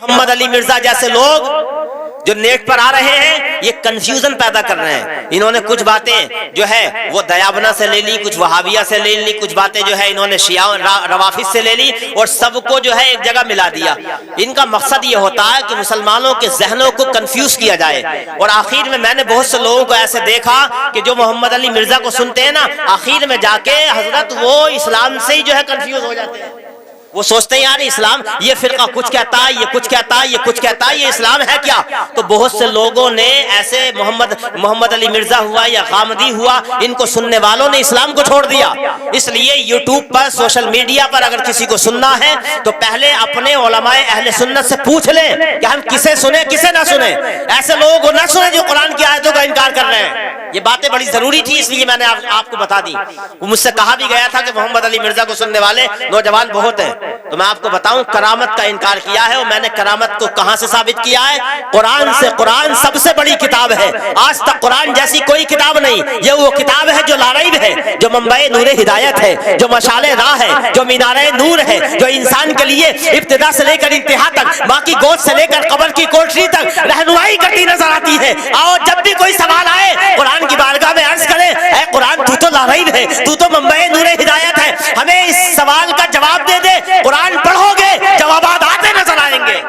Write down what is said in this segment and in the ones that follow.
محمد علی مرزا جیسے لوگ جو نیٹ پر آ رہے ہیں یہ کنفیوژن پیدا کر رہے ہیں. انہوں نے کچھ باتیں جو ہے وہ دیابنا سے لے لی, کچھ وہابیہ سے لے لی, کچھ باتیں جو ہے انہوں نے شیعہ روافض سے لے لی اور سب کو جو ہے ایک جگہ ملا دیا. ان کا مقصد یہ ہوتا ہے کہ مسلمانوں کے ذہنوں کو کنفیوز کیا جائے. اور آخر میں نے بہت سے لوگوں کو ایسے دیکھا کہ جو محمد علی مرزا کو سنتے ہیں نا, آخر میں جا کے حضرت وہ اسلام سے ہی جو ہے کنفیوز ہو جاتے ہیں. وہ سوچتے ہیں یار اسلام یہ فرقہ کچھ کہتا ہے, یہ کچھ کہتا ہے, یہ کچھ کہتا ہے, یہ اسلام ہے کیا؟ تو بہت سے لوگوں نے ایسے محمد علی مرزا ہوا یا غامدی ہوا, ان کو سننے والوں نے اسلام کو چھوڑ دیا. اس لیے یوٹیوب پر, سوشل میڈیا پر اگر کسی کو سننا ہے تو پہلے اپنے علماء اہل سنت سے پوچھ لیں کہ ہم کسے سنیں کسے نہ سنیں. ایسے لوگوں کو نہ سنیں جو قرآن کی آیتوں کا انکار کر رہے ہیں. یہ باتیں بڑی ضروری تھی, اس لیے میں نے آپ کو بتا دی. وہ مجھ سے کہا بھی گیا تھا کہ محمد علی مرزا کو سننے والے نوجوان بہت ہیں. تو میں آپ کو بتاؤں کرامت کا انکار کیا ہے, اور میں نے کرامت کو کہاں سے ثابت کیا ہے؟ قرآن سے. قرآن سب سے بڑی کتاب ہے. آج تک قرآن جیسی کوئی کتاب نہیں. یہ وہ کتاب ہے جو لا ریب ہے, جو منبع نور ہدایت ہے, جو مشعل راہ ہے, جو مینار نور ہے, جو انسان کے لیے ابتدا سے لے کر انتہا تک, ماں کی گود سے لے کر قبر کی کوٹری تک رہنمائی کرتی نظر آتی ہے. آؤ جب بھی کوئی سوال آئے قرآن کی بارگاہ میں عرض کریں, اے قرآن تو تو لا ریب ہے, تو تو منبع نور ہدایت ہے, ہمیں اس سوال کا جواب دے دے. قرآن پڑھو گے جوابات آتے نظر آئیں گے.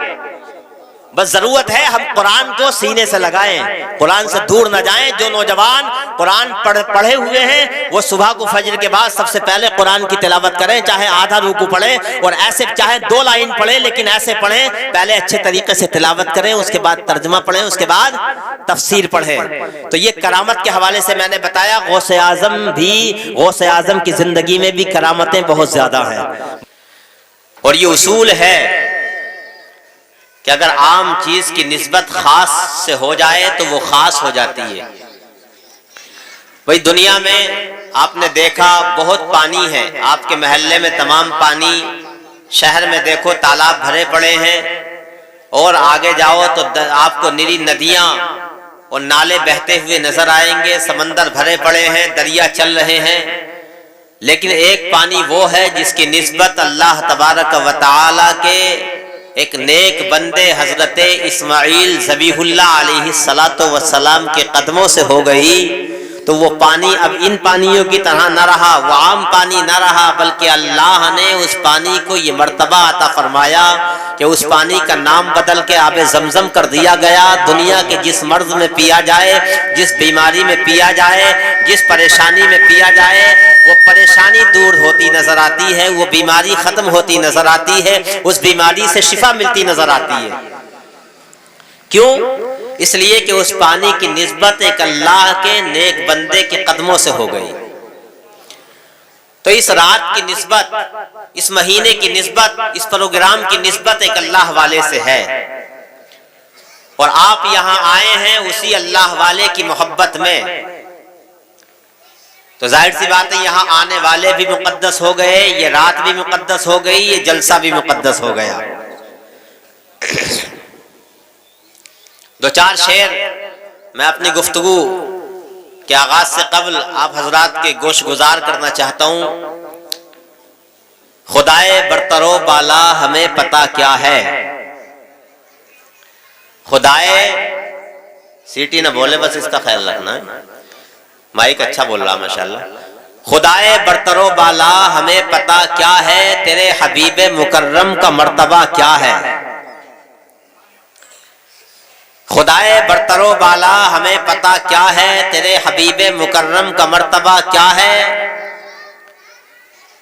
بس ضرورت ہے ہم قرآن کو سینے سے لگائیں, قرآن سے دور نہ جائیں. جو نوجوان قرآن پڑھے ہوئے ہیں وہ صبح کو فجر کے بعد سب سے پہلے قرآن کی تلاوت کریں, چاہے آدھا رکوع پڑھیں اور ایسے چاہے 2 لائن پڑھیں, لیکن ایسے پڑھیں پہلے اچھے طریقے سے تلاوت کریں, اس کے بعد ترجمہ پڑھیں, اس کے بعد تفسیر پڑھیں. تو یہ کرامت کے حوالے سے میں نے بتایا. غوث اعظم کی زندگی میں بھی کرامتیں بہت زیادہ ہیں. اور یہ اصول ہے کہ اگر عام چیز کی نسبت خاص سے ہو جائے تو وہ خاص ہو جاتی ہے. بھئی دنیا میں آپ نے دیکھا بہت پانی ہے, آپ کے محلے میں تمام پانی, شہر میں دیکھو تالاب بھرے پڑے ہیں, اور آگے جاؤ تو آپ کو نری ندیاں اور نالے بہتے ہوئے نظر آئیں گے, سمندر بھرے پڑے ہیں, دریا چل رہے ہیں. لیکن ایک پانی وہ ہے جس کی نسبت اللہ تبارک و تعالی کے ایک نیک بندے حضرت اسماعیل ذبیح اللہ علیہ السلام کے قدموں سے ہو گئی. تو وہ پانی اب ان پانیوں کی طرح نہ رہا, وہ عام پانی نہ رہا, بلکہ اللہ نے اس پانی کو یہ مرتبہ عطا فرمایا کہ اس پانی کا نام بدل کے آب زمزم کر دیا گیا. دنیا کے جس مرض میں پیا جائے, جس بیماری میں پیا جائے, جس پریشانی میں پیا جائے, وہ پریشانی دور ہوتی نظر آتی ہے, وہ بیماری ختم ہوتی نظر آتی ہے, اس بیماری سے شفا ملتی نظر آتی ہے. کیوں؟ اس لیے کہ اس پانی کی نسبت ایک اللہ کے نیک بندے کے قدموں سے ہو گئی. تو اس رات کی نسبت, اس مہینے کی نسبت, اس پروگرام کی نسبت ایک اللہ والے سے ہے, اور آپ یہاں آئے ہیں اسی اللہ والے کی محبت میں. تو ظاہر سی بات ہے یہاں آنے والے بھی مقدس ہو گئے, یہ رات بھی مقدس ہو گئی, یہ جلسہ بھی مقدس ہو گیا. 2-4 شعر میں اپنی گفتگو کے آغاز سے قبل آپ حضرات کے گوش گزار کرنا چاہتا ہوں. خدائے برتر و بالا ہمیں پتہ کیا ہے, خدائے سیٹی نہ بولے بس اس کا خیال رکھنا ہے, مائک اچھا بول رہا ماشاءاللہ. خدائے برتر و بالا ہمیں پتہ کیا ہے, تیرے حبیب مکرم کا مرتبہ کیا ہے. خدائے برتر و بالا ہمیں پتہ کیا ہے, تیرے حبیب مکرم کا مرتبہ کیا ہے.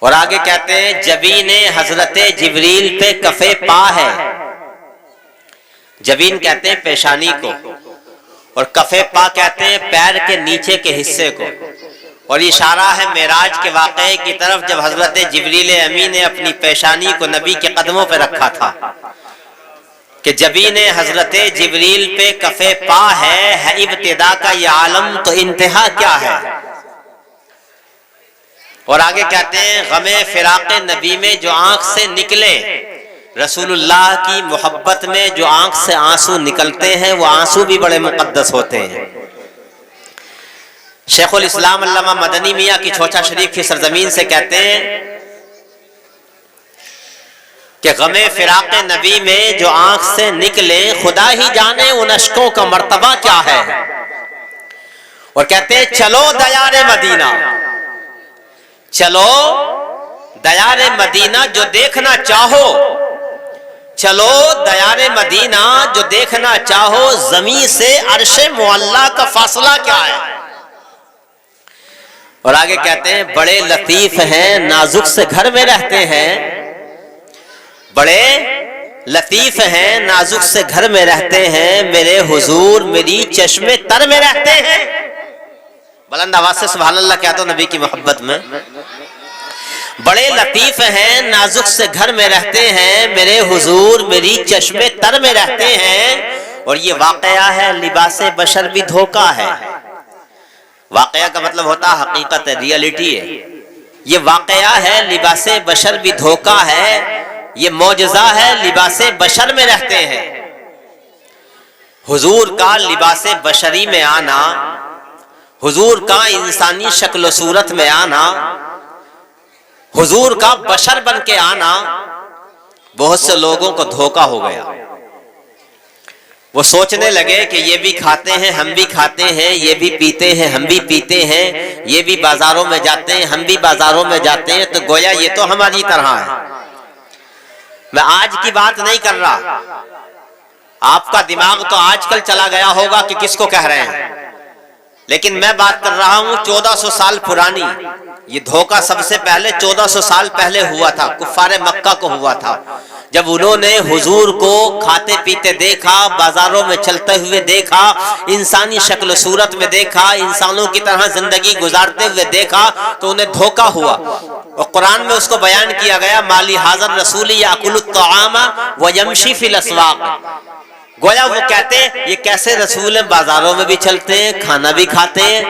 اور آگے کہتے ہیں جبین حضرت جبریل پہ کف پا ہے. جبین کہتے ہیں پیشانی کو, اور کف پا کہتے ہیں پیر کے نیچے کے حصے کو. اور اشارہ ہے معراج کے واقعے کی طرف جب حضرت جبریل امین نے اپنی پیشانی کو نبی کے قدموں پہ رکھا تھا کہ جبین حضرت جبریل پہ کف پا ہے ابتدا کا یہ عالم تو انتہا کیا ہے. اور آگے کہتے ہیں غم فراق نبی میں جو آنکھ سے نکلے, رسول اللہ کی محبت میں جو آنکھ سے آنسو نکلتے ہیں وہ آنسو بھی بڑے مقدس ہوتے ہیں. شیخ الاسلام علامہ مدنی میاں کی چھوچا شریف کی سرزمین سے کہتے ہیں کہ غم فراق نبی میں جو آنکھ سے نکلے خدا ہی جانے ان اشکوں کا مرتبہ کیا ہے، اور کہتے ہیں چلو دیار مدینہ، چلو دیار مدینہ جو دیکھنا چاہو، چلو دیار مدینہ جو دیکھنا چاہو، زمین سے عرش معلیٰ کا فاصلہ کیا ہے۔ اور آگے کہتے ہیں بڑے لطیف ہیں نازک سے گھر میں رہتے ہیں، بڑے لطیف ہیں نازک سے گھر میں رہتے ہیں، میرے حضور میری چشم تر میں رہتے ہیں۔ بلند آواز سے سبحان اللہ کہہ دو نبی کی محبت میں۔ بڑے لطیف ہیں نازک سے گھر میں رہتے ہیں، میرے حضور میری چشم تر میں رہتے ہیں۔ اور یہ واقعہ ہے، لباس بشر بھی دھوکہ ہے۔ واقعہ کا مطلب ہوتا ہے حقیقت ہے، ریئلٹی ہے۔ یہ واقعہ ہے، لباس بشر بھی دھوکہ ہے، یہ معجزہ ہے، لباس بشر میں رہتے ہیں۔ حضور کا لباس بشری میں آنا، حضور کا انسانی شکل و صورت میں آنا، حضور کا بشر بن کے آنا، بہت سے لوگوں کو دھوکہ ہو گیا۔ وہ سوچنے لگے کہ یہ بھی کھاتے ہیں ہم بھی کھاتے ہیں، یہ بھی پیتے ہیں ہم بھی پیتے ہیں، یہ بھی بازاروں میں جاتے ہیں ہم بھی بازاروں میں جاتے ہیں، تو گویا یہ تو ہماری طرح ہے۔ میں آج کی بات نہیں کر رہا، آپ کا دماغ تو آج کل چلا گیا ہوگا کہ کس کو کہہ رہے ہیں، لیکن میں بات کر رہا ہوں 1400 سال پرانی۔ یہ دھوکہ سب سے پہلے 1400 سال پہلے ہوا تھا، کفار مکہ کو ہوا تھا، جب انہوں نے حضور کو کھاتے پیتے دیکھا، بازاروں میں چلتے ہوئے دیکھا، انسانی شکل و صورت میں دیکھا، انسانوں کی طرح زندگی گزارتے ہوئے دیکھا، تو انہیں دھوکہ ہوا۔ اور قرآن میں اس کو بیان کیا گیا، مالی حاضر رسول یاکل الطعام ویمشی فی الاسواق۔ گویا وہ کہتے ہیں یہ کیسے رسول ہیں، بازاروں میں بھی چلتے ہیں کھانا بھی کھاتے ہیں۔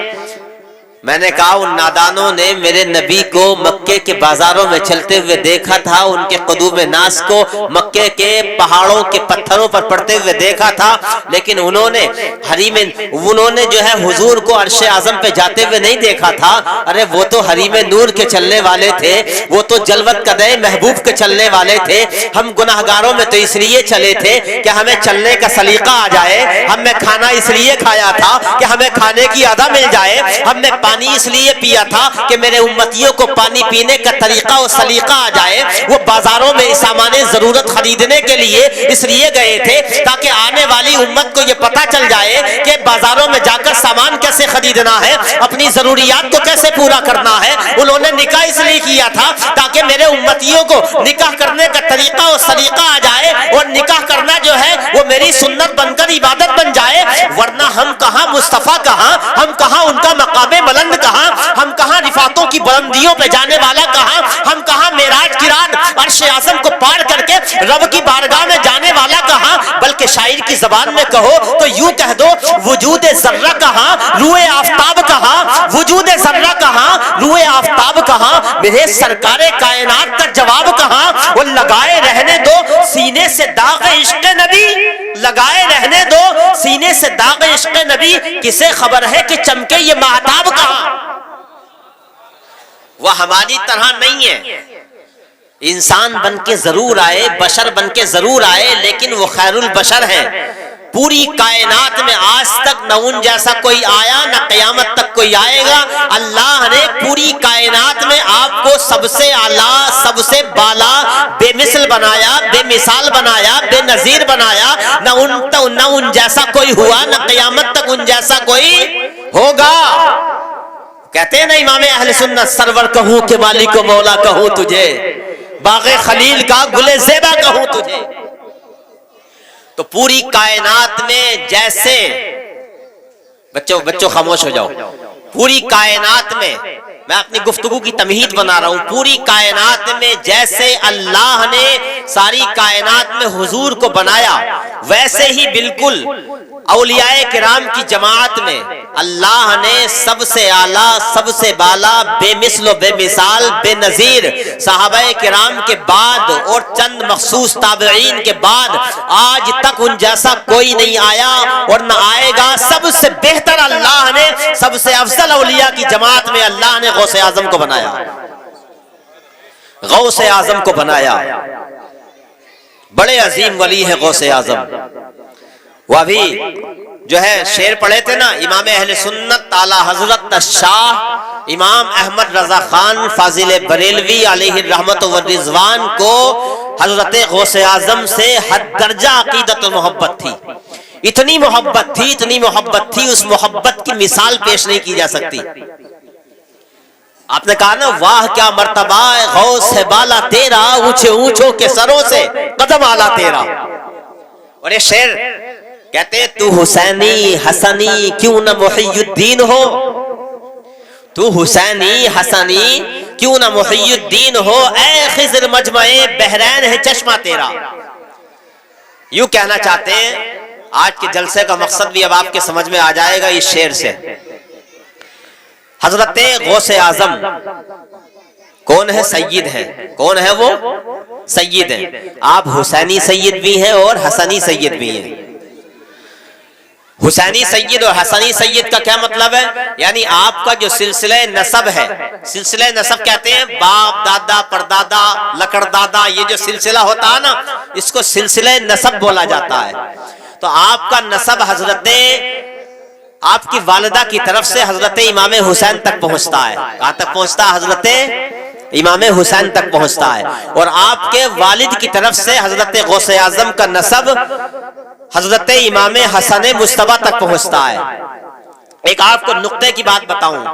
میں نے کہا ان نادانوں نے میرے نبی کو مکے کے بازاروں میں چلتے ہوئے دیکھا تھا، ان کے قدوم ناس کو مکے کے پہاڑوں کے پتھروں پر پڑتے ہوئے دیکھا تھا، لیکن انہوں نے جو ہے حضور کو عرش اعظم پہ جاتے ہوئے نہیں دیکھا تھا۔ ارے وہ تو حریم نور کے چلنے والے تھے، وہ تو جلوت قدے محبوب کے چلنے والے تھے۔ ہم گناہگاروں میں تو اس لیے چلے تھے کہ ہمیں چلنے کا سلیقہ آ جائے، ہم نے کھانا اس لیے کھایا تھا کہ ہمیں کھانے کی ادا مل جائے، ہم نے پانی اس لیے پیا تھا کہ میرے امتیوں کو پانی پینے کا طریقہ اور سلیقہ آ جائے۔ وہ بازاروں میں سامان ضرورت خریدنے کے لیے اس لیے گئے تھے تاکہ آنے والی امت کو یہ پتا چل جائے کہ بازاروں میں جا کر سامان کیسے خریدنا ہے، اپنی ضروریات کو کیسے پورا کرنا ہے۔ انہوں نے نکاح اس لیے کیا تھا تاکہ میرے امتیوں کو نکاح کرنے کا طریقہ اور سلیقہ آ جائے، اور نکاح کرنا جو ہے وہ میری سنت بن کر عبادت بن جائے۔ ورنہ ہم کہاں مصطفیٰ کہاں، ہم کہاں ان کا مقام بلند کہاں، ہم کہاں رفعتوں کی بلندیوں پہ جانے والا کہاں، ہم کہاں معراج کی رات عرش اعظم کو پار کر کے رب کی بارگاہ میں جانے والا کہاں۔ بلکہ شاعر کی زبان میں کہو تو یوں کہہ دو، وجود ذرہ کہاں روئے آفتاب کہاں، وجود ذرہ کہاں روئے آفتاب کہاں، میرے سرکار کائنات کا جواب کہاں۔ وہ لگائے رہنے دو سینے سے داغ عشق نبی، لگائے رہنے دو سینے سے داغ عشق نبی، کسے خبر ہے کہ چمکے یہ مہتاب کہاں۔ وہ ہماری طرح نہیں ہے، انسان بن کے ضرور آئے، بشر بن کے ضرور آئے، لیکن وہ خیر البشر ہے۔ پوری کائنات میں آج تک نہ ان جیسا کوئی آیا، نہ قیامت تک کوئی آئے گا۔ اللہ نے پوری کائنات میں آپ کو سب سے اعلیٰ، سب سے بالا، بے مثل بنایا، بے مثال بنایا، بے نظیر بنایا۔ نہ ان جیسا کوئی ہوا، نہ قیامت تک ان جیسا کوئی ہوگا۔ کہتے ہیں نا امام اہل سنت، سرور کہوں کہ مالک و مولا کہوں تجھے، باغ خلیل کا گل زیبا کہوں تجھے۔ تو پوری کائنات میں جیسے، بچوں خاموش ہو جاؤ، پوری کائنات میں اپنی گفتگو کی تمہید بنا رہا ہوں، پوری کائنات میں جیسے اللہ نے ساری کائنات میں حضور کو بنایا، ویسے ہی بالکل اولیاء کرام کی جماعت میں اللہ نے سب سے اعلیٰ، سب سے بالا، بے مثل و بے مثال، بے نظیر صحابہ کرام کے بعد اور چند مخصوص تابعین کے بعد آج تک ان جیسا کوئی نہیں آیا اور نہ آئے گا۔ سب سے بہتر اللہ نے، سب سے افضل اولیاء کی جماعت میں اللہ نے غوث اعظم کو بنایا، غوث اعظم کو بنایا۔ بڑے عظیم ولی ہے غوث اعظم. وہ ابھی جو ہے شعر پڑھے تھے نا امام اہل سنت اعلی حضرت شاہ امام احمد رضا خان فاضل بریلوی علیہ الرحمت والرضوان کو حضرت غوث اعظم سے حد درجہ عقیدت و محبت تھی. اتنی محبت تھی، اتنی محبت تھی، اس محبت کی مثال پیش نہیں کی جا سکتی. آپ نے کہا نا واہ کیا مرتبہ غوث ہے بالا تیرا، اونچے اونچوں کے سروں سے قدم آلا تیرا. اور یہ شعر کہتے ہیں تو حسینی حسنی کیوں نہ محی الدین ہو، تو حسینی حسنی کیوں نہ محی الدین ہو، اے خضر مجمع بحرین ہے چشمہ تیرا. یوں کہنا چاہتے ہیں، آج کے جلسے کا مقصد بھی اب آپ کے سمجھ میں آ جائے گا اس شعر سے. حضرت غوث اعظم کون ہے؟ سید ہیں. کون ہے وہ؟ سید ہیں. آپ حسینی سید بھی ہیں اور حسنی سید بھی ہیں. حسینی سید اور حسنی سید کا کیا مطلب ہے؟ یعنی آپ کا جو سلسلہ نسب ہے، سلسلہ نسب کہتے ہیں باپ دادا پردادا لکڑ دادا، یہ جو سلسلہ ہوتا ہے نا اس کو سلسلہ نسب بولا جاتا ہے. تو آپ کا نسب حضرت آپ کی والدہ کی طرف سے حضرت امام حسین تک پہنچتا ہے. کہاں تک پہنچتا ہے؟ حضرت امام حسین تک پہنچتا ہے. اور آپ کے والد کی طرف سے حضرت غوث اعظم کا نسب حضرت امام حسن مجتبی تک پہنچتا ہے. ایک آپ کو نقطے کی بات بتاؤں،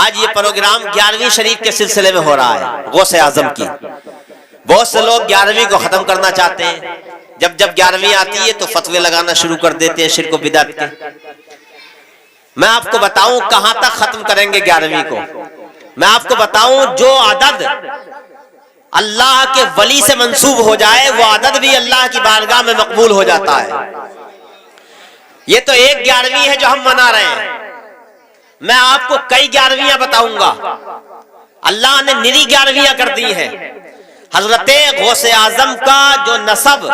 آج یہ پروگرام 11ویں شریف کے سلسلے میں ہو رہا ہے غوث اعظم کی. بہت سے لوگ 11ویں کو ختم کرنا چاہتے ہیں. جب 11ویں آتی ہے تو فتوے لگانا شروع کر دیتے ہیں شرک و بدعت کے. میں آپ کو بتاؤں کہاں تک ختم کریں گے 11ویں کو. میں آپ کو بتاؤں جو عدد اللہ کے ولی سے منسوب ہو جائے وہ عدد بھی اللہ کی بارگاہ میں مقبول ہو جاتا ہے. یہ تو ایک 11ویں ہے جو ہم منا رہے ہیں. میں آپ کو کئی 11ویں بتاؤں گا. اللہ نے نری 11ویں کر دی ہیں. حضرت غوث اعظم کا جو نسب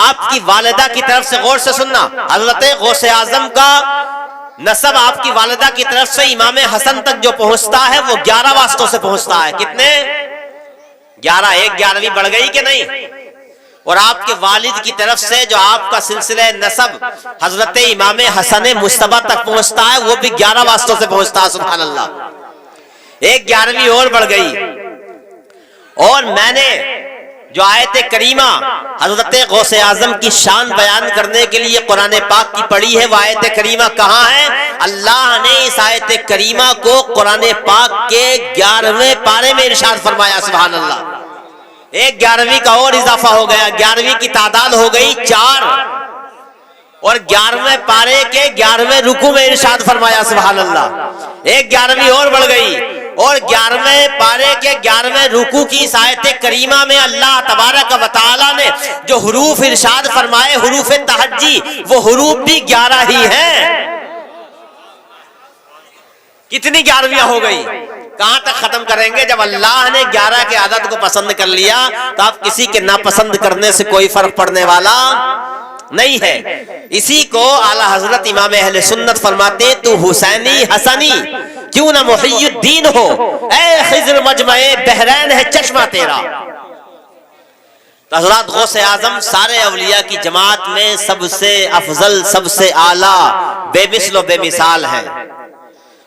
آپ کی والدہ کی طرف سے، غور سے سننا، حضرت غوث اعظم کا نسب آپ کی والدہ کی طرف سے امام حسن تک جو پہنچتا ہے وہ 11 واسطوں سے پہنچتا ہے. کتنے؟ 11. ایک 11ویں بڑھ گئی کہ نہیں؟ اور آپ کے والد کی طرف سے جو آپ کا سلسلہ نسب حضرت امام حسن مجتبی تک پہنچتا ہے وہ بھی 11 واسطوں سے پہنچتا ہے. سبحان اللہ. ایک 11ویں اور بڑھ گئی. اور میں نے جو آیت کریمہ حضرت غوث اعظم کی شان بیان کرنے کے لیے قرآن پاک کی پڑھی ہے، وہ آیت کریمہ کہاں ہے؟ اللہ نے اس آیت کریمہ کو قرآن پاک کے 11ویں پارے میں ارشاد فرمایا. سبحان اللہ. ایک 11ویں کا اور اضافہ ہو گیا. 11ویں کی تعداد ہو گئی 4 اور 11ویں پارے کے 11ویں رکوع میں ارشاد فرمایا. سبحان اللہ. ایک 11ویں اور بڑھ گئی اور 11ویں پارے کے 11ویں رکوع کی اس آیت کریمہ میں اللہ تبارک و تعالی نے جو حروف ارشاد فرمائے حروف تہجی، وہ حروف بھی 11 ہی ہیں. کتنی 11ویں ہو گئی؟ کہاں تک ختم کریں گے؟ جب اللہ نے 11 کے عدد کو پسند کر لیا تو آپ کسی کے ناپسند کرنے سے کوئی فرق پڑنے والا نہیں ہے. اسی کو اعلی حضرت امام اہل سنت فرماتے تو حسینی حسنی کیوں نہ محی الدین ہو، اے خضر مجمع بحرین ہے چشمہ تیرا. حضرات غوث اعظم سارے اولیاء کی جماعت میں سب سے افضل، سب سے اعلیٰ، بے مثل و بے مثال ہے.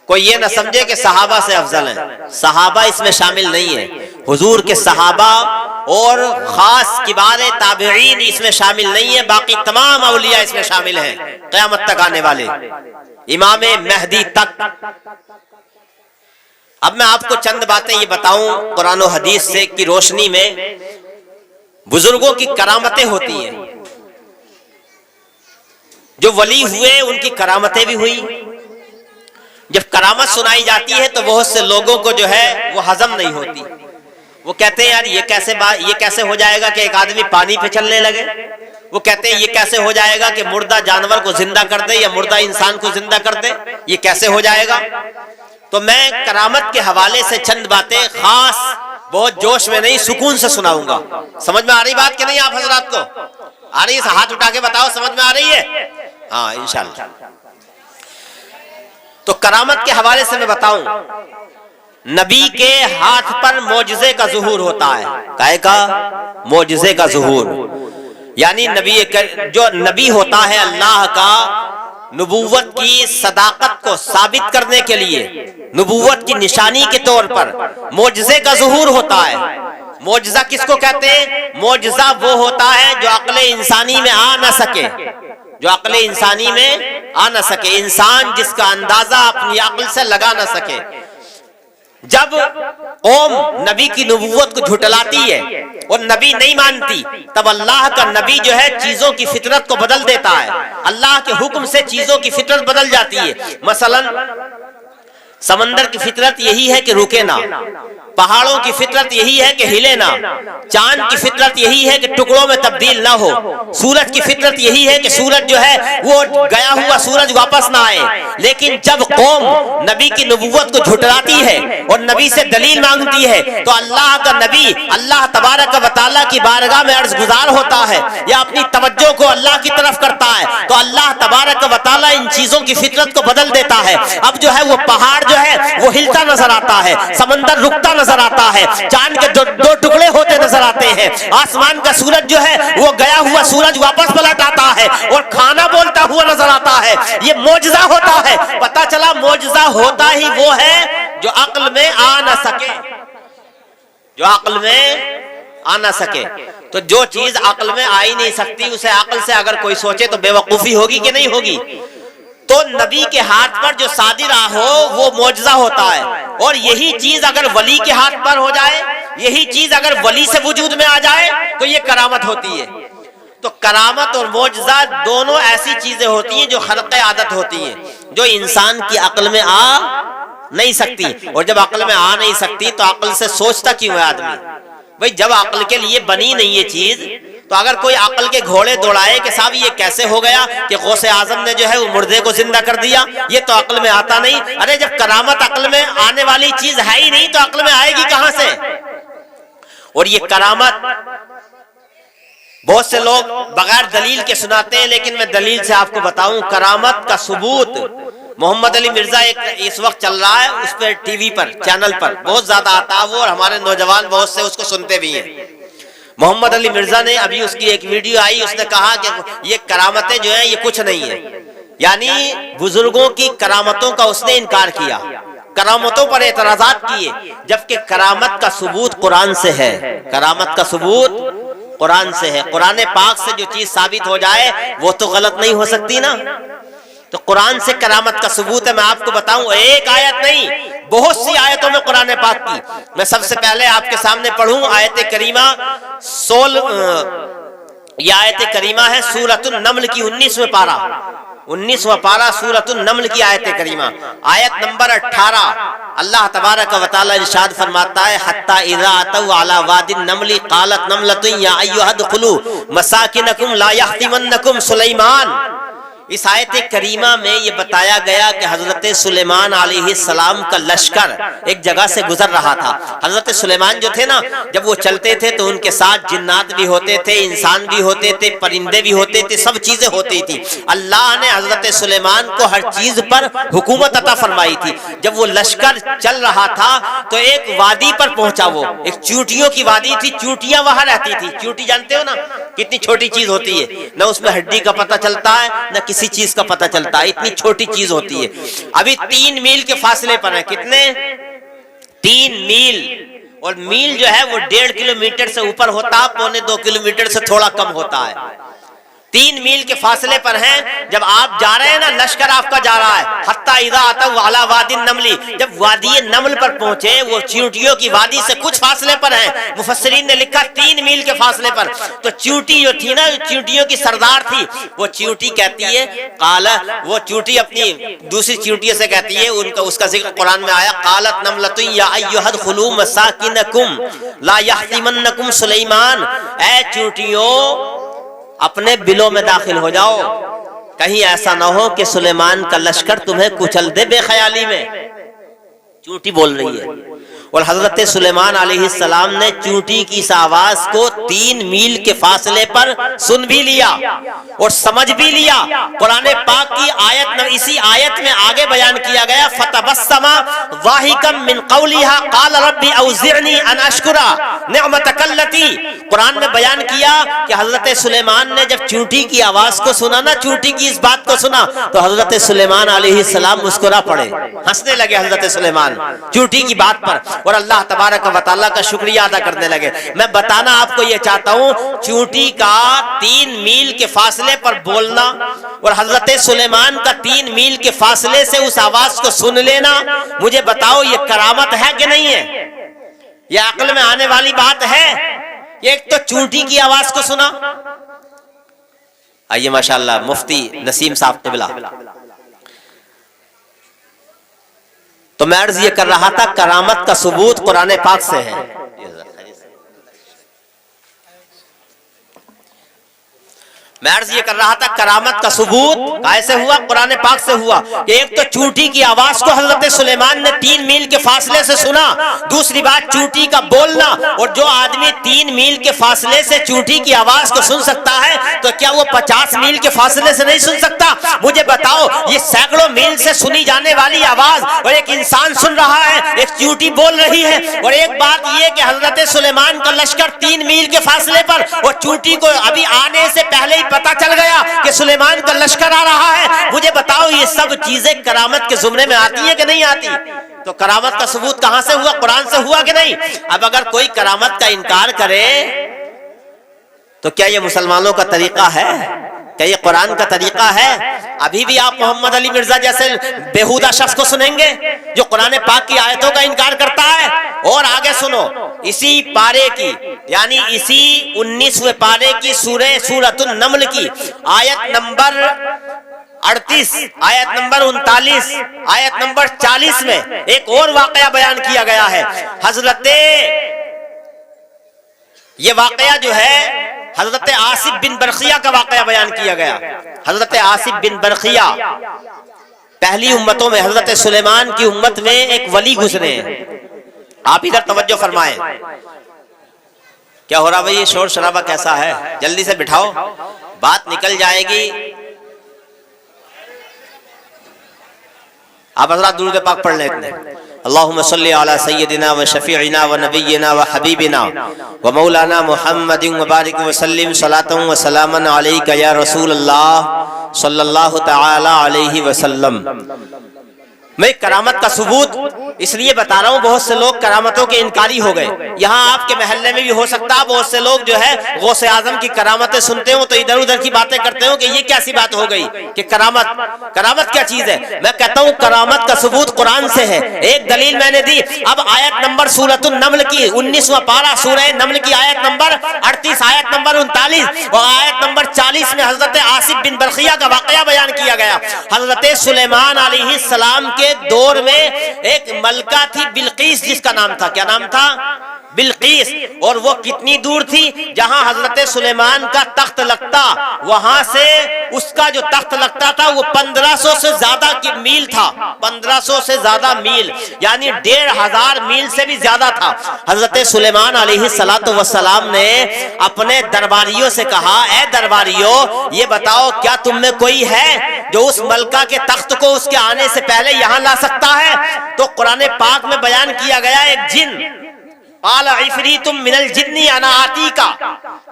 کوئی یہ نہ سمجھے کہ صحابہ سے افضل ہیں. صحابہ اس میں شامل نہیں ہے. حضور کے صحابہ اور خاص کبار تابعین اس میں شامل نہیں ہے. باقی تمام اولیاء اس میں شامل ہیں قیامت تک آنے والے، امام مہدی تک. اب میں آپ کو چند باتیں یہ بتاؤں قرآن و حدیث سے کی روشنی میں. بزرگوں کی کرامتیں ہوتی ہیں. جو ولی ہوئے ان کی کرامتیں بھی ہوئی. جب کرامت سنائی جاتی ہے تو بہت سے لوگوں کو جو ہے وہ ہضم نہیں ہوتی. وہ کہتے ہیں یار یہ کیسے ہو جائے گا کہ ایک آدمی پانی پہ چلنے لگے. وہ کہتے ہیں یہ کیسے ہو جائے گا کہ مردہ جانور کو زندہ کر دے یا مردہ انسان کو زندہ کر دے. یہ کیسے ہو جائے گا؟ تو میں کرامت کے حوالے سے چند باتیں خاص بہت جوش میں نہیں سکون سے سناؤں گا. سمجھ میں آ رہی بات کہ نہیں؟ آپ حضرات کو آ رہی ہے؟ ہاتھ اٹھا کے بتاؤ سمجھ میں آ رہی ہے؟ ہاں انشاءاللہ. تو کرامت کے حوالے سے میں بتاؤں، نبی کے ہاتھ پر معجزے کا ظہور ہوتا ہے. کائے کا معجزے کا ظہور. یعنی جو نبی ہوتا ہے اللہ کا، نبوت کی صداقت کو ثابت کرنے کے لیے، نبوت کی نشانی کے طور پر معجزے کا ظہور ہوتا ہے۔ معجزہ کس کو کہتے ہیں؟ معجزہ وہ ہوتا ہے جو عقل انسانی میں آ نہ سکے، جو عقل انسانی میں آ نہ سکے، انسان جس کا اندازہ اپنی عقل سے لگا نہ سکے۔ جب قوم نبی کی نبوت کو جھٹلاتی ہے اور نبی نہیں مانتی، تب اللہ کا نبی جو ہے چیزوں کی فطرت کو بدل دیتا ہے، اللہ کے حکم سے چیزوں کی فطرت بدل جاتی ہے۔ مثلا سمندر کی فطرت یہی ہے کہ رکے نہ، پہاڑوں کی فطرت یہی ہے کہ ہلے نہ، چاند کی فطرت یہی ہے کہ ٹکڑوں میں تبدیل نہ ہو، سورج کی فطرت یہی ہے کہ سورج جو ہے وہ گیا ہوا سورج واپس نہ آئے۔ لیکن جب قوم نبی کی نبوت کو جھٹلاتی ہے اور نبی سے دلیل مانگتی ہے تو اللہ کا نبی اللہ تبارک و تعالیٰ کی بارگاہ میں عرض گزار ہوتا ہے یا اپنی توجہ کو اللہ کی طرف کرتا ہے، تو اللہ تبارک و تعالیٰ ان چیزوں کی فطرت کو بدل دیتا ہے۔ اب جو ہے وہ پہاڑ جو ہے وہ ہلتا نظر آتا ہے، سمندر رکتا نظر آتا ہے، چاند کے دو ٹکڑے ہوتے نظر آتے ہیں، آسمان کا سورج جو ہے وہ گیا ہوا سورج واپس پلٹ آتا ہے اور کھانا بولتا ہوا نظر آتا ہے۔ یہ معجزہ ہوتا ہے۔ پتہ چلا معجزہ ہوتا ہی وہ ہے جو عقل میں آ نہ سکے، جو عقل میں آ نہ سکے۔ تو جو چیز عقل میں آ ہی نہیں سکتی اسے عقل سے اگر کوئی سوچے تو بے وقوفی ہوگی کہ نہیں ہوگی؟ تو نبی کے ہاتھ پر جو صادر ہو وہ معجزہ ہوتا ہے، اور یہی چیز اگر ولی کے ہاتھ پر ہو جائے، یہی چیز اگر ولی سے وجود میں آ جائے تو یہ کرامت ہوتی ہے۔ تو کرامت اور معجزہ دونوں ایسی چیزیں ہوتی ہیں جو خرق عادت ہوتی ہیں، جو انسان کی عقل میں آ نہیں سکتی، اور جب عقل میں آ نہیں سکتی تو عقل سے سوچتا کیوں ہے آدمی؟ بھئی جب عقل کے لیے بنی نہیں یہ چیز، تو اگر کوئی عقل کے گھوڑے دوڑائے کہ صاحب یہ کیسے ہو گیا کہ غوث اعظم نے جو ہے وہ مردے کو زندہ کر دیا، یہ تو عقل میں آتا نہیں۔ ارے جب کرامت عقل میں آنے والی چیز ہے ہی نہیں تو عقل میں آئے گی کہاں سے؟ اور یہ کرامت بہت سے لوگ بغیر دلیل کے سناتے ہیں، لیکن میں دلیل سے آپ کو بتاؤں، کرامت کا ثبوت محمد علی مرزا ایک اس وقت چل رہا ہے، اس پر ٹی وی پر چینل پر بہت زیادہ آتا ہے وہ، اور ہمارے نوجوان بہت سے اس کو سنتے بھی ہیں۔ محمد علی مرزا نے ابھی اس کی ایک ویڈیو آئی، اس نے کہا کہ یہ کرامتیں جو ہیں یہ کچھ نہیں ہے، یعنی بزرگوں کی کرامتوں کا اس نے انکار کیا، کرامتوں پر اعتراضات کیے، جبکہ کرامت کا ثبوت قرآن سے ہے، کرامت کا ثبوت قرآن سے ہے۔ قرآن پاک سے جو چیز ثابت ہو جائے وہ تو غلط نہیں ہو سکتی نا۔ تو قرآن سے کرامت کا ثبوت ہے۔ میں آپ کو بتاؤں ایک آیت نہیں، بہت سی آیتوں میں قرآن پاک کی، میں سب سے پہلے آپ کے سامنے پڑھوں آیت کریمہ یہ آیت کریمہ ہے سورۃ النمل کی 19واں پارہ، 19واں پارہ سورۃ النمل کی آیت کریمہ، آیت نمبر 18۔ اللہ تبارک و تعالی ارشاد فرماتا ہے حتی اذا اتوا علی وادی النمل قالت نملۃ یا ایھا ادخلوا مساکنکم لا یحطمنکم سلیمان۔ اس آیت کریمہ میں یہ بتایا گیا کہ حضرت سلیمان علیہ السلام کا لشکر ایک جگہ سے گزر رہا تھا۔ حضرت سلیمان جو تھے نا، جب وہ چلتے تھے تو ان کے ساتھ جنات بھی ہوتے تھے، انسان بھی ہوتے تھے، پرندے بھی ہوتے تھے، سب چیزیں ہوتی تھی۔ اللہ نے حضرت سلیمان کو ہر چیز پر حکومت عطا فرمائی تھی۔ جب وہ لشکر چل رہا تھا تو ایک وادی پر پہنچا، وہ ایک چونٹیوں کی وادی تھی، چونٹیاں وہاں رہتی تھی۔ چونٹی جانتے ہو نا کتنی چھوٹی چیز ہوتی ہے، نہ اس میں ہڈی کا پتہ چلتا ہے نہ کسی چیز کا پتہ چلتا ہے، اتنی چھوٹی چیز ہوتی ہے۔ ابھی 3 میل کے فاصلے پر ہے، کتنے؟ 3 میل، اور میل جو ہے وہ 1.5 کلومیٹر سے اوپر ہوتا ہے، 1.25 کلومیٹر سے تھوڑا کم ہوتا ہے۔ 3 میل کے فاصلے پر ہیں۔ جب آپ جا رہے ہیں نا، لشکر آپ کا جا رہا ہے، حتی اذا اتوا علی وادی النمل، جب وادی نمل پر پہنچے، وہ چیونٹیوں کی وادی سے کچھ فاصلے پر ہیں، مفسرین نے لکھا 3 میل کے فاصلے پر۔ تو چیونٹی جو تھی نا، چیونٹیوں کی سردار تھی، وہ چیونٹی کہتی ہے قال، وہ چیونٹی اپنی دوسری چیونٹی سے کہتی ہے، ان کا اس کا ذکر قرآن میں آیا، قالت نملۃ یا ایھا ادخلوا مساکنکم لا یحطمنکم سلیمان، اے چیونٹیوں اپنے بلوں میں داخل ہو جاؤ، کہیں ایسا نہ ہو کہ سلیمان کا لشکر تمہیں کچل دے بے خیالی میں۔ چونٹی بول رہی ہے۔ اور حضرت سلیمان علیہ السلام نے چونٹی کی اس آواز کو 3 میل کے فاصلے پر سن بھی لیا اور سمجھ بھی لیا۔ قرآن پاک کی آیت اسی آیت میں آگے بیان کیا گیا فتبسم ضاحکا من قولها قال رب اوزعنی ان اشکر نعمتک التی۔ قرآن میں بیان کیا کہ حضرت سلیمان نے جب چونٹی کی آواز کو سنا نا، چونٹی کی اس بات کو سنا، تو حضرت سلیمان علیہ السلام مسکرا پڑے، ہنسنے لگے حضرت سلیمان چونٹی کی بات پر، اور اللہ تبارک و تعالیٰ کا شکریہ ادا کرنے لگے۔ میں بتانا آپ کو یہ چاہتا ہوں، چونٹی کا 3 میل کے فاصلے پر بولنا اور حضرت سلیمان کا 3 میل کے فاصلے سے اس آواز کو سن لینا، مجھے بتاؤ یہ کرامت ہے کہ نہیں ہے؟ یہ عقل میں آنے والی بات ہے؟ ایک تو چونٹی کی آواز کو سنا۔ آئیے ماشاءاللہ مفتی نسیم صاحب قبلہ، تو میں عرض یہ کر رہا تھا کرامت کا ثبوت قرآن پاک سے ہے۔ میں عرض یہ کر رہا تھا کرامت کا ثبوت کیسے ہوا؟ قرآن پاک سے ہوا کہ ایک تو چونٹی کی آواز کو حضرت سلیمان نے 3 میل کے فاصلے سے سنا، دوسری بات چونٹی کا بولنا، اور جو آدمی 3 میل کے فاصلے سے چونٹی کی آواز کو سن سکتا ہے تو کیا وہ 50 میل کے فاصلے سے نہیں سن سکتا؟ مجھے بتاؤ، یہ سینکڑوں میل سے سنی جانے والی آواز اور ایک انسان سن رہا ہے، ایک چونٹی بول رہی ہے، اور ایک بات یہ کہ حضرت سلیمان کا لشکر 3 میل کے فاصلے پر، اور چونٹی کو ابھی آنے سے پہلے ہی پتا چل گیا کہ سلیمان کا لشکر آ رہا ہے۔ مجھے بتاؤ یہ سب چیزیں کرامت کے زمرے میں آتی ہیں کہ نہیں آتی؟ تو کرامت کا ثبوت کہاں سے ہوا؟ قرآن سے ہوا کہ نہیں؟ اب اگر کوئی کرامت کا انکار کرے تو کیا یہ مسلمانوں کا طریقہ ہے؟ کیا یہ قرآن کا طریقہ ہے؟ ابھی بھی آپ محمد علی مرزا جیسے بےہودہ شخص کو سنیں گے جو قرآن پاک کی آیتوں کا انکار کرتا ہے؟ اور آگے سنو، اسی پارے کی یعنی اسی 19ویں پارے کی سورۃ النمل کی آیت نمبر 38، آیت نمبر 39، آیت نمبر 40 میں ایک اور واقعہ بیان کیا گیا ہے۔ یہ واقعہ جو ہے حضرت آصف بن برقیہ کا واقعہ بیان کیا گیا۔ حضرت آصف بن برقیہ پہلی امتوں میں حضرت سلیمان کی امت میں ایک ولی گزرے ہیں۔ آپ ادھر توجہ فرمائیں۔ کیا ہو رہا بھائی؟ یہ شور شرابہ کیسا ہے؟ جلدی سے بٹھاؤ، بات نکل جائے گی۔ آپ حضرات درود پاک پڑھ لیتے ہیں۔ اللہم صلی علی سیدنا و شفیعنا و نبینا و حبیبنا و مولانا محمد و بارک وسلم صلاۃ و سلاما علیک یا رسول اللہ صلی اللہ تعالی علیہ وسلم۔ میں کرامت کا ثبوت اس لیے بتا رہا ہوں، بہت سے لوگ کرامتوں کے انکاری ہو گئے۔ یہاں آپ کے محلے میں بھی ہو سکتا ہے بہت سے لوگ جو ہے غوث اعظم کی کرامتیں سنتے ہوں تو ادھر ادھر کی باتیں کرتے ہوں کہ یہ کیسی بات ہو گئی کہ کرامت کیا چیز ہے؟ میں کہتا ہوں کرامت کا ثبوت قرآن سے ہے۔ ایک دلیل میں نے دی۔ اب آیت نمبر سورۃ النمل کی 19واں پارہ سورہ نمل کی آیت نمبر 38، آیت نمبر 39 اور آیت نمبر 40 میں حضرت آصف بن برقیہ کا واقعہ بیان کیا گیا۔ حضرت سلیمان علیہ السلام کے دور میں ایک ملکہ تھی بلقیس، جس کا نام تھا، کیا نام تھا؟ بلقیس۔ اور وہ کتنی دور تھی؟ جہاں حضرت سلیمان کا تخت لگتا وہاں سے اس کا جو تخت لگتا تھا وہ 1500 سے زیادہ کی میل تھا، 1500 سے زیادہ میل، یعنی 1500 میل سے بھی زیادہ تھا۔ حضرت سلیمان علیہ السلام نے اپنے درباریوں سے کہا، اے درباریوں یہ بتاؤ کیا تم میں کوئی ہے جو اس ملکہ کے تخت کو اس کے آنے سے پہلے یہاں لا سکتا ہے؟ تو قرآن پاک میں بیان کیا گیا ایک جن، قال عفریت من الجن انا آتیکا،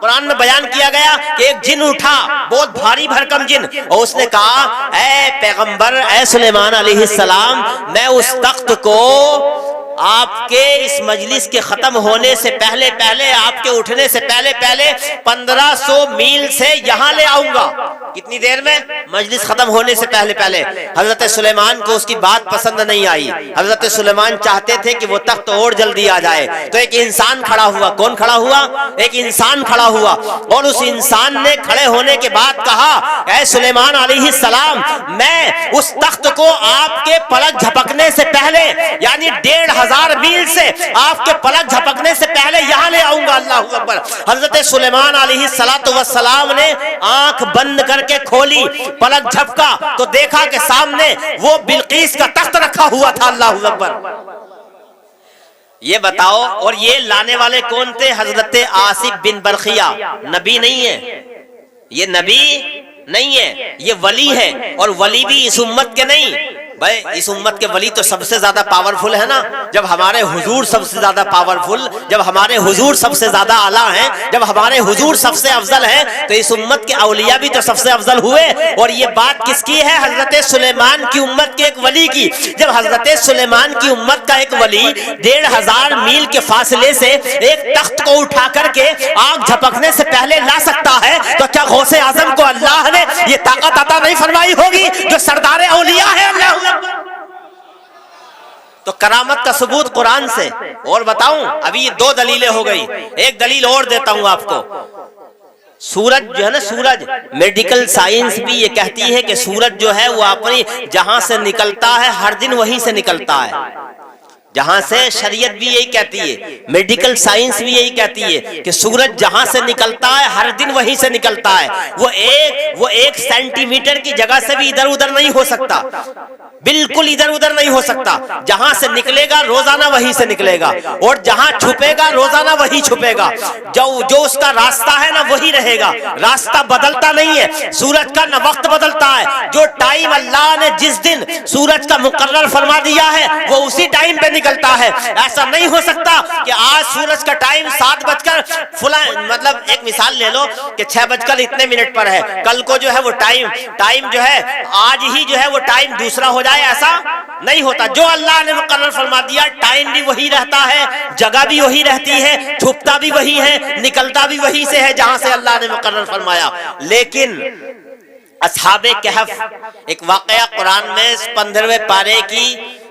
قرآن میں بیان کیا گیا کہ ایک جن اٹھا، بہت بھاری بھرکم جن، اور اس نے کہا اے پیغمبر، اے سلیمان علیہ السلام، میں اس تخت کو آپ کے اس مجلس کے ختم ہونے سے پہلے آپ کے اٹھنے سے پہلے 1500 میل سے یہاں لے آؤں گا۔ کتنی دیر میں؟ مجلس ختم ہونے سے پہلے۔ حضرت سلیمان کو اس کی بات پسند نہیں آئی۔ حضرت سلیمان چاہتے تھے کہ وہ تخت اور جلدی آ جائے، تو ایک انسان کھڑا ہوا۔ کون کھڑا ہوا؟ ایک انسان کھڑا ہوا، اور اس انسان نے کھڑے ہونے کے بعد کہا، اے سلیمان علیہ السلام، میں اس تخت کو آپ کے پلک جھپکنے سے پہلے، یعنی 1500 میل سے آپ کے پلک جھپکنے سے پہلے یہاں لے آؤں گا۔ اللہ اکبر۔ حضرت سلیمان علیہ السلام نے آنکھ بند کر کے کھولی، پلک جھپکا تو دیکھا کہ سامنے وہ بلقیس کا تخت رکھا ہوا تھا۔ اللہ اکبر۔ یہ بتاؤ، اور یہ لانے والے کون تھے؟ حضرت آصف بن برخیہ۔ نبی نہیں ہے یہ، نبی نہیں ہے یہ، ولی ہے، اور ولی بھی اس امت کے نہیں۔ بھائی اس امت کے ولی تو سب سے زیادہ پاورفل ہے نا، جب ہمارے حضور سب سے زیادہ پاورفل، جب ہمارے حضور سب سے زیادہ اعلیٰ ہیں، جب ہمارے حضور سب سے افضل ہیں، تو اس امت کے اولیاء بھی تو سب سے افضل ہوئے۔ اور یہ بات کس کی ہے؟ حضرت سلیمان کی امت کے ایک ولی کی۔ جب حضرت سلیمان کی امت کا ایک ولی 1500 میل کے فاصلے سے ایک تخت کو اٹھا کر کے آگ جھپکنے سے پہلے لا سکتا ہے، تو کیا غوث اعظم کو اللہ نے یہ طاقت عطا نہیں فرمائی ہوگی جو سردار اولیاء ہے؟ اللہ تو کرامت کا ثبوت قرآن سے۔ اور بتاؤں، ابھی یہ 2 دلیلیں ہو گئی، ایک دلیل اور دیتا ہوں آپ کو۔ سورج جو ہے نا، سورج، میڈیکل سائنس بھی یہ کہتی ہے کہ سورج جو ہے وہ اپنی جہاں سے نکلتا ہے ہر دن وہیں سے نکلتا ہے، جہاں سے شریعت بھی یہی کہتی ہے، میڈیکل سائنس بھی یہی کہتی ہے کہ سورج جہاں سے نکلتا ہے ہر دن وہیں سے نکلتا ہے۔ وہ ایک سینٹی میٹر کی جگہ سے بھی ادھر ادھر نہیں ہو سکتا، بالکل ادھر ادھر نہیں ہو سکتا۔ جہاں سے نکلے گا روزانہ وہیں سے نکلے گا، اور جہاں چھپے گا روزانہ وہی چھپے گا۔ جو اس کا راستہ ہے نا وہی رہے گا، راستہ بدلتا نہیں ہے۔ سورج کا نہ وقت بدلتا ہے، جو ٹائم اللہ نے جس دن سورج کا مقرر فرما دیا ہے وہ اسی ٹائم پہ نکلتا ہے۔ ایسا نہیں ہو سکتا کہ آج سورج کا ٹائم 7 بج کر فلاں، مطلب ایک مثال لے لو کہ 6 بج کر اتنے منٹ پر ہے، کل کو جو ہے وہ ٹائم جو ہے آج ہی جو ہے وہ ٹائم دوسرا ہو جائے، ایسا نہیں ہوتا۔ جو اللہ نے مقرر فرما دیا ٹائم بھی وہی رہتا ہے، جگہ بھی وہی رہتی ہے، چھپتا بھی وہی ہے، نکلتا بھی وہی سے ہے جہاں سے اللہ نے مقرر فرمایا۔ لیکن اصحاب کہف، ایک واقعہ قرآن میں 15ویں پارے کی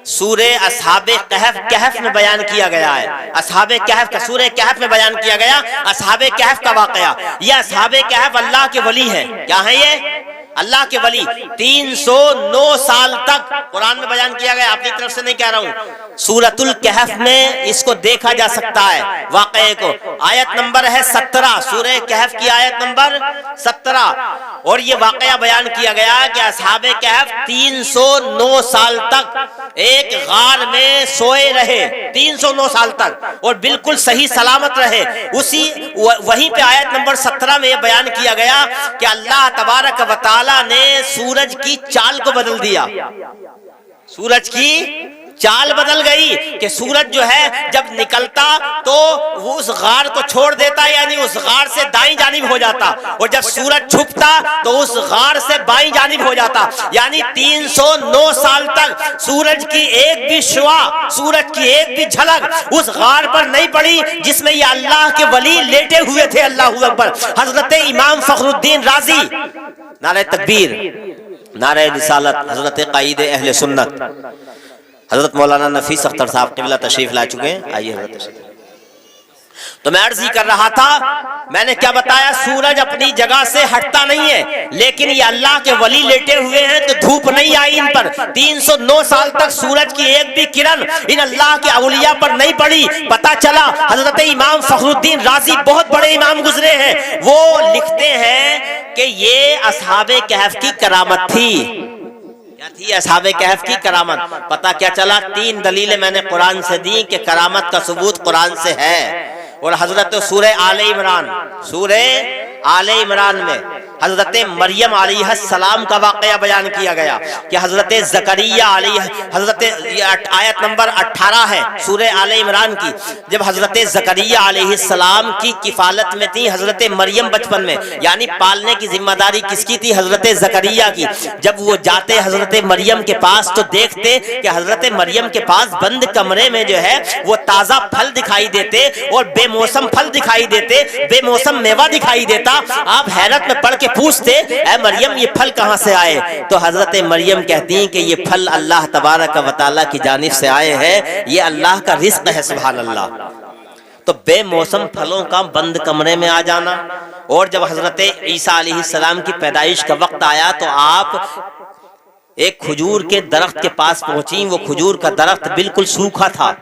سورہ اصحاب کہف میں بیان کیا گیا ہے۔ اصحاب کہف کا سورہ کہف میں بیان کیا گیا اصحاب کہف کا واقعہ۔ یہ اصحاب کہف اللہ کے ولی ہیں۔ کیا ہیں یہ؟ اللہ کے ولی۔ 309 سال تک قرآن میں بیان کیا گیا، اپنی طرف سے نہیں کہہ رہا ہوں، سورۃ الکہف میں اس کو دیکھا جا سکتا ہے واقعے کو۔ آیت نمبر ہے 17، سورہ کہف کی آیت نمبر 17۔ اور یہ واقعہ بیان کیا گیا کہ اصحاب کہف 309 سال تک ایک غار میں سوئے رہے، 309 سال تک، اور بالکل صحیح سلامت رہے۔ وہیں پہ آیت نمبر 17 میں یہ بیان کیا گیا کہ اللہ تبارک و تعالی نے سورج کی چال کو بدل دیا، سورج کی چال بدل گئی کہ سورج جو ہے جب نکلتا تو وہ اس غار کو چھوڑ دیتا، یعنی اس غار سے دائیں جانب ہو جاتا، اور جب سورج چھپتا تو اس غار سے بائیں جانب ہو جاتا۔ یعنی 309 سال تک سورج کی ایک بھی شعاع، سورج کی ایک بھی جھلک اس غار پر نہیں پڑی جس میں یہ اللہ کے ولی لیٹے ہوئے تھے۔ اللہ اکبر۔ حضرت امام فخر الدین رازی، نعرہ تکبیر، نعرہ رسالت، حضرت قائد اہل سنت حضرت مولانا نفیس اختر صاحب قبلہ تشریف لا چکے ہیں۔ آئیے حضرت تشریف۔ تو میں عرض ہی کر رہا تھا، میں نے کیا بتایا، سورج اپنی جگہ سے ہٹتا نہیں ہے، لیکن یہ اللہ کے ولی لیٹے ہوئے ہیں تو دھوپ نہیں آئی ان پر۔ 309 سال تک سورج کی ایک بھی کرن ان اللہ کے اولیاء پر نہیں پڑی۔ پتا چلا حضرت امام فخر الدین رازی بہت بڑے امام گزرے ہیں، وہ لکھتے ہیں کہ یہ اصحاب کہف کی کرامت تھی۔ کیا تھی اصحاب کہف کی کرامت؟ پتہ کیا چلا؟ 3 دلیلیں میں نے قرآن سے دی کہ کرامت کا ثبوت قرآن سے ہے۔ اور حضرت سورہ آل عمران، سورہ آل عمران میں حضرت مریم علیہ السلام کا واقعہ بیان کیا گیا کہ حضرت زکریا علیہ، حضرت آیت نمبر 18 ہے سورہ آل عمران کی، جب حضرت زکریا علیہ السلام کی کفالت میں تھی حضرت مریم بچپن میں، یعنی پالنے کی ذمہ داری کس کی تھی؟ حضرت زکریا کی۔ جب وہ جاتے حضرت مریم کے پاس تو دیکھتے کہ حضرت مریم کے پاس بند کمرے میں جو ہے وہ تازہ پھل دکھائی دیتے اور بے موسم پھل دکھائی دیتے، بے موسم میوہ دکھائی دیتا۔ آپ حیرت میں پڑھ کے پوچھتے، اے مریم یہ پھل کہاں سے آئے؟ تو حضرت مریم کہتی ہیں کہ یہ پھل اللہ تبارک و تعالیٰ کی جانب سے آئے ہیں، یہ اللہ کا رزق ہے، سبحان اللہ۔ تو بے موسم پھلوں کا بند کمرے میں آ جانا۔ اور جب حضرت عیسیٰ علیہ السلام کی پیدائش کا وقت آیا تو آپ ایک کھجور کے درخت کے پاس پہنچی، وہ کھجور کا درخت بالکل سوکھا تھا۔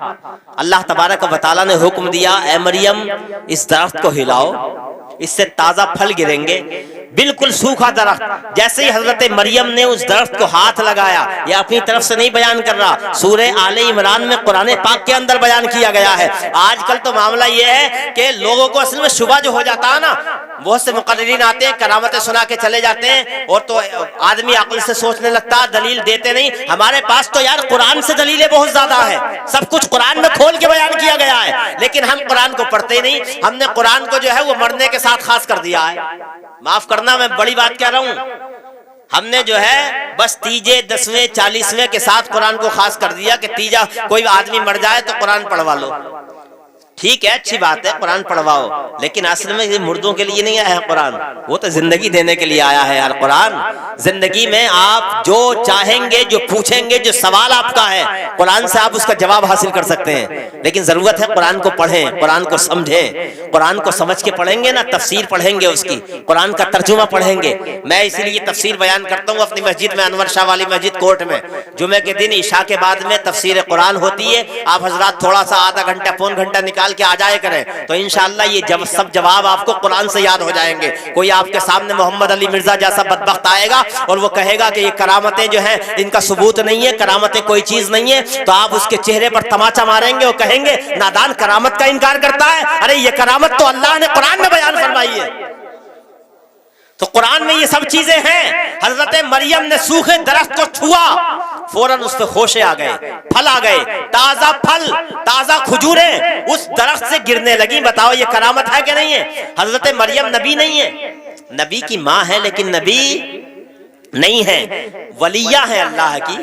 اللہ تبارک و تعالیٰ نے حکم دیا، اے مریم اس درخت کو ہلاؤ، اس سے تازہ پھل گریں گے۔ بالکل سوکھا درخت. جیسے ہی حضرت مریم نے اس درخت کو ہاتھ لگایا, یہ اپنی طرف سے نہیں بیان کر رہا, سورہ آل عمران میں قرآن پاک کے اندر بیان کیا گیا ہے. آج کل تو معاملہ یہ ہے کہ لوگوں کو اصل میں شبہ جو ہو جاتا ہے نا, بہت سے مقررین آتے ہیں کرامتیں سنا کے چلے جاتے ہیں, اور تو آدمی عقل سے سوچنے لگتا, دلیل دیتے نہیں. ہمارے پاس تو یار قرآن سے دلیلیں بہت زیادہ ہے, سب کچھ قرآن میں کھول کے بیان کیا گیا ہے, لیکن ہم قرآن کو پڑھتے نہیں. ہم نے قرآن کو جو ہے وہ مرنے کے ساتھ خاص کر دیا ہے. معاف کرنا, میں بڑی بات کہہ رہا ہوں. ہم نے جو ہے بس تیجے 10ویں 40ویں کے ساتھ قرآن کو خاص کر دیا کہ تیجا کوئی آدمی مر جائے تو قرآن پڑھوا لو. ٹھیک ہے, اچھی بات ہے, قرآن پڑھواؤ, لیکن اصل میں یہ مردوں کے لیے نہیں آیا ہے قرآن, وہ تو زندگی دینے کے لیے آیا ہے یار قرآن. زندگی میں آپ جو چاہیں گے, جو پوچھیں گے, جو سوال آپ کا ہے, قرآن سے آپ اس کا جواب حاصل کر سکتے ہیں. لیکن ضرورت ہے قرآن کو پڑھیں, قرآن کو سمجھیں. قرآن کو سمجھ کے پڑھیں گے نا, تفسیر پڑھیں گے اس کی, قرآن کا ترجمہ پڑھیں گے. میں اسی لیے تفسیر بیان کرتا ہوں اپنی مسجد میں, انور شاہ والی مسجد کوٹ میں. جمعے کے دن عشاء کے بعد میں تفسیر قرآن ہوتی ہے. آپ حضرات تھوڑا سا آدھا گھنٹہ پون گھنٹہ نکال کے آ جائے کریں, تو انشاءاللہ یہ سب جواب آپ کو قرآن سے یاد ہو جائیں گے. کوئی آپ کے سامنے محمد علی مرزا جیسا بدبخت آئے گا اور وہ کہے گا کہ یہ کرامتیں جو ہیں ان کا ثبوت نہیں ہے, کرامتیں کوئی چیز نہیں ہے, تو آپ اس کے چہرے پر تماچا ماریں گے اور کہیں گے نادان کرامت کا انکار کرتا ہے. ارے یہ کرامت تو اللہ نے قرآن میں بیان فرمائی ہے. تو قرآن میں یہ سب چیزیں ہیں. حضرت مریم نے سوکھے درخت کو چھوا, فوراً اس پہ خوشے آ گئے, پھل آ گئے, تازہ پھل, تازہ کھجوریں اس درخت سے گرنے لگی. بتاؤ یہ کرامت ہے کہ نہیں ہے؟ حضرت مریم نبی نہیں ہے, نبی کی ماں ہے لیکن نبی نہیں ہے, ولیہ ہے اللہ کی.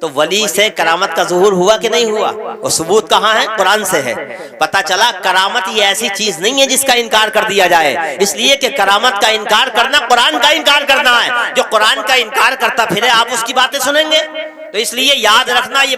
تو ولی سے کرامت کا ظہور ہوا کہ نہیں ہوا؟ وہ ثبوت کہاں ہے؟ قرآن سے ہے. پتہ چلا کرامت یہ ایسی چیز نہیں ہے جس کا انکار کر دیا جائے, اس لیے کہ کرامت کا انکار کرنا قرآن کا انکار کرنا ہے. جو قرآن کا انکار کرتا پھرے آپ اس کی باتیں سنیں گے. تو اس لیے یاد رکھنا, یہ